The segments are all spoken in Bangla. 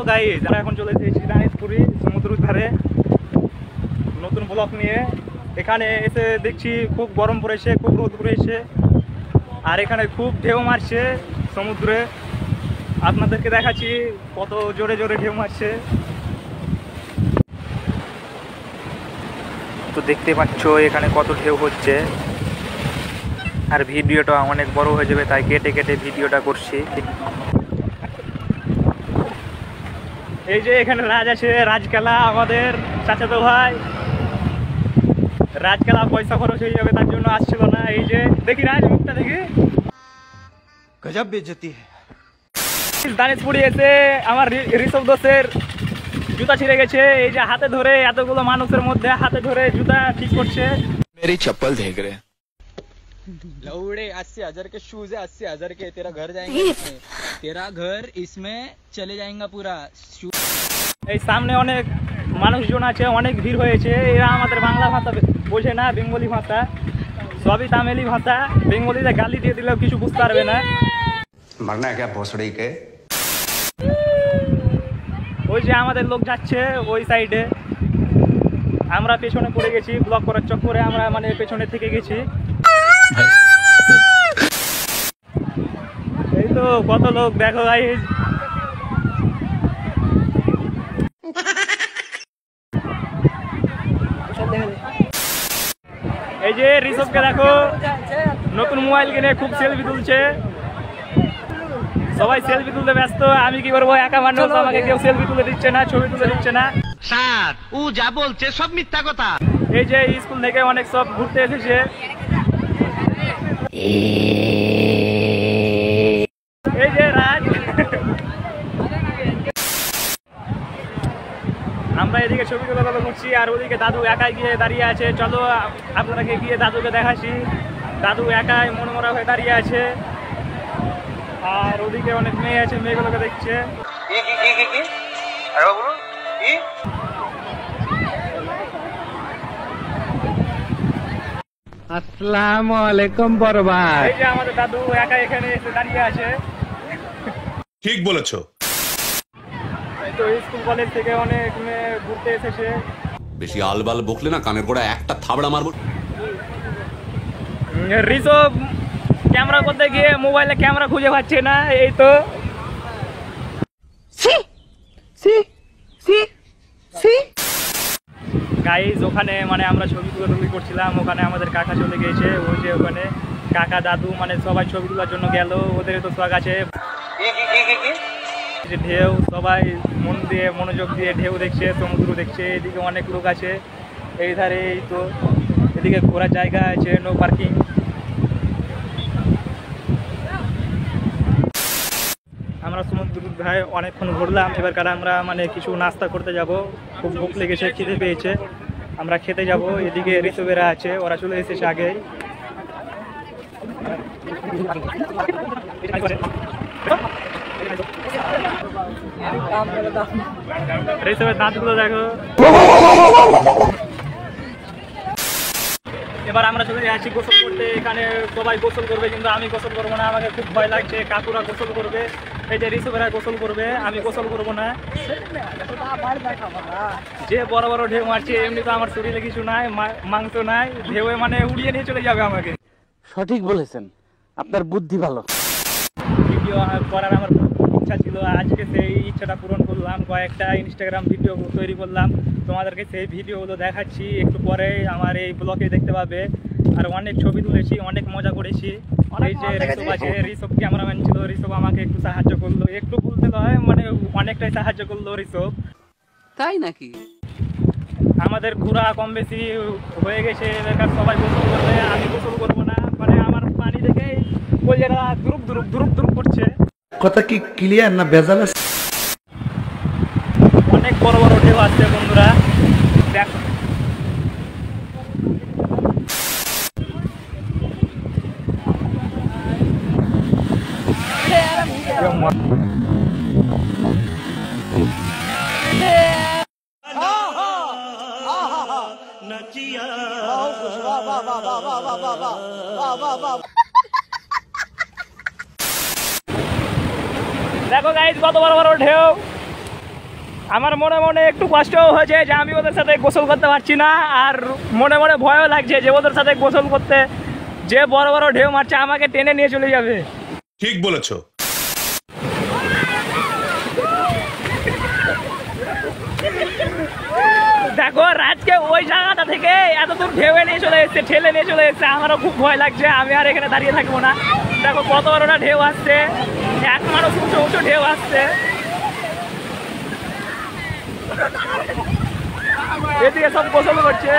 গাইস, আমরা এখন চলে এসেছি দানিশপুরি সমুদ্রের ধারে নতুন ব্লগ নিয়ে। এখানে এসে দেখছি খুব গরম পড়েছে, খুব রোদ পড়েছে, আর এখানে খুব ঢেউ মারছে সমুদ্রে। আপনাদেরকে দেখাচ্ছি কত জোরে জোরে ঢেউ মারছে। তো দেখতে পাচ্ছ এখানে কত ঢেউ হচ্ছে, আর ভিডিওটা অনেক বড় হয়ে যাবে তাই কেটে কেটে ভিডিওটা করছি। এই যে এখানে রাজ আছে, রাজকেলা আমাদের চাচাতো ভাই। রাজকেলা পয়সা খরচ হয়ে যাবে তার জন্য আসছিল না। এই যে দেখি রাজ মুখটা দেখি, গজব বেইজ্জতি। দানিশপুরি এসে আমার ঋষভ দোষের জুতা ছিঁড়ে গেছে। এই যে হাতে ধরে এতগুলো মানুষের মধ্যে হাতে ধরে জুতা ঠিক করছে। मेरी चप्पल देख रहे लौड़े 80,000 के शूज है, 80,000 के। तेरा घर जाएंगे इसमें, तेरा घर इसमें चले जाएगा पूरा। এই সামনে অনেক মানুষজন আছে, অনেক ভিড় হয়েছে। এরা আমাদের বাংলা ভাষা বোঝে না, বেঙ্গলি ভাষা, সবই তামিলি ভাষা। বেঙ্গলিতে গালি দিয়ে দিলেও কিছু বুঝতে পারবে না। मरना है क्या भोसड़ी के। ওই যে আমাদের লোক যাচ্ছে ওই সাইডে, আমরা পেছনে পড়ে গেছি ব্লক করার চক্করে। আমরা মানে পেছনে থেকে গেছি। এই তো কত লোক দেখো গাইস। এই যে ঋষভকে দেখো, নতুন মোবাইল কিনে খুব সেলফি তুলছে। সবাই সেলফি তুলতে ব্যস্ত, আমি কি করবো? একা মানুষ, আমাকে কেউ সেলফি তুলে দিচ্ছে না, ছবি তুলে দিচ্ছে না। স্যার ও যা বলছে সব মিথ্যা কথা। এই যে স্কুল থেকে অনেক সব ঘুরতে এসেছে। এই যে রাজ, আমরা এদিকে ছবি তোলা করছি, আর ওদিকে দাদু একাই গিয়ে দাঁড়িয়ে আছে। চলো আপনাকে গিয়ে দাদুকে দেখাচ্ছি। দাদু একাই মনমরা হয়ে দাঁড়িয়ে আছে, আর ওদিকে অনেক মেয়ে আছে, মেয়েগুলোকে দেখছে। আসসালামু আলাইকুম বড় ভাই। এই যে আমাদের দাদু একা এখানে এসে দাঁড়িয়ে আছে। ঠিক বলেছো। তো স্কুল কলেজ থেকে অনেক মেয়ে ঘুরতে এসেছে। বেশি আলবাল বকলে না কানের গোড়া একটা থাবড়া মারবো। ঋষভ ক্যামেরা করতে গিয়ে মোবাইলে ক্যামেরা খুঁজে পাচ্ছে না। এই তো গাইজ, ওখানে মানে আমরা ছবি তুলি করছিলাম, ওখানে আমাদের কাকা চলে গিয়েছে। ওই যে ওখানে কাকা দাদু মানে সবাই ছবি তোলার জন্য গেল। ওদের তো শখ আছে যে ঢেউ, সবাই মন দিয়ে মনোযোগ দিয়ে ঢেউ দেখছে, সমুদ্র দেখছে। এদিকে অনেক লোক আছে এই ধারে। এই তো এদিকে ঘোরার জায়গা আছে, নো পার্কিং। আমরা সমুদ্রের ধারে অনেকক্ষণ ঘুরলাম। এবার কারণ আমরা মানে কিছু নাস্তা করতে যাব, খুব ভোক লেগেছে, খিদে পেয়েছে, আমরা খেতে যাব। এদিকে ঋষভেরা আছে, ওরা চলে এসেছে আগেই। ঋষভের দাঁতগুলো দেখো। এবার আমরা চলে যাচ্ছি গোসল করতে। এখানে সবাই গোসল করবে, কিন্তু আমি গোসল করবো না, আমাকে খুব ভয় লাগছে। কাকুরা গোসল করবে, এই যে ঋষভেরা গোসল করবে, আমি গোসল করবো না। যে বড় বড় ঢেউ মারছে, এমনি তো আমার শরীরে কিছু নাই, মাংস নাই, ঢেউয়ে মানে উড়িয়ে নিয়ে চলে যাবে আমাকে। সঠিক বলেছেন, আপনার বুদ্ধি ভালো। ভিডিও করার আমার ইচ্ছা ছিল, আজকে সেই ইচ্ছাটা পূরণ করলাম। কয়েকটা ইনস্টাগ্রাম ভিডিও তৈরি করলাম, তোমাদেরকে সেই ভিডিওগুলো দেখাচ্ছি একটু পরে। আমার এই ব্লগে দেখতে পাবে। আর অনেক ছবি তুলেছি, অনেক মজা করেছি। এই যে ঋষভ আছে, ঋষভ ক্যামেরাম্যান ছিল, ঋষভ আমাকে একটু সাহায্য করলো, একটু বলতে নয় মানে অনেকটাই সাহায্য করলো ঋষভ। তাই নাকি? আমাদের ঘোরা কম বেশি হয়ে গেছে। এবার সবাই গোসল করবে, আমি গোসল করবো না। মানে আমার পানি দেখে কলিজাটা দ্রুপ দ্রুপ দ্রুপ দ্রুপ করছে। কথা কি ক্লিয়ার না ভেজাল আছে? অনেক বড় বড় ঢেউ আসছে বন্ধুরা, দেখো। দেখো গাইস কত বড় বড় ঢেউ। আমার মনে মনে একটু কষ্টও হয়েছে যে আমি ওদের সাথে গোসল করতে পারছি না, আর মনে মনে ভয়ও লাগছে যে ওদের সাথে গোসল করতে যে বড় বড় ঢেউ মারছে আমাকে টেনে নিয়ে চলে যাবে। ঠিক বলেছো। দেখো রাজকে ওই জায়গাটা থেকে এত দূর ঢেউ নিয়ে চলে এসছে, ঠেলে নিয়ে চলে এসছে, আমারও খুব ভয় লাগছে, আমি আর এখানে দাঁড়িয়ে থাকবো না। দেখো কত বড়টা ঢেউ আসছে, এক মানুষ উঁচু উঁচু ঢেউ আসছে, এদিকে সব গোসল করছে।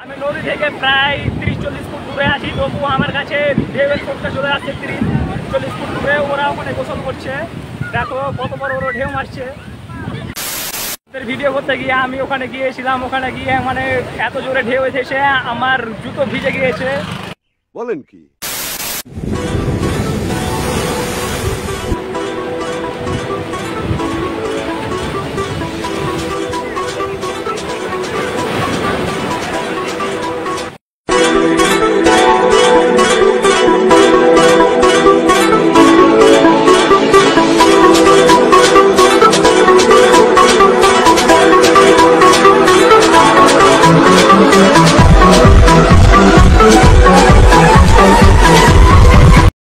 আমি নদী থেকে প্রায় 30-40 ফুট দূরে আছি, তবুও আমার কাছে ঢেউয়ের স্রোতটা চলে আসছে 30-40 ফুট দূরে, ওরা ওখানে গোসল করছে। দেখো কত বড় বড় ঢেউ মারছে। ভিডিও করতে গিয়ে আমি ওখানে গিয়েছিলাম, ওখানে গিয়ে মানে এত জোরে ঢেউ এসেছে আমার জুতো ভিজে গিয়েছে। বলেন কি?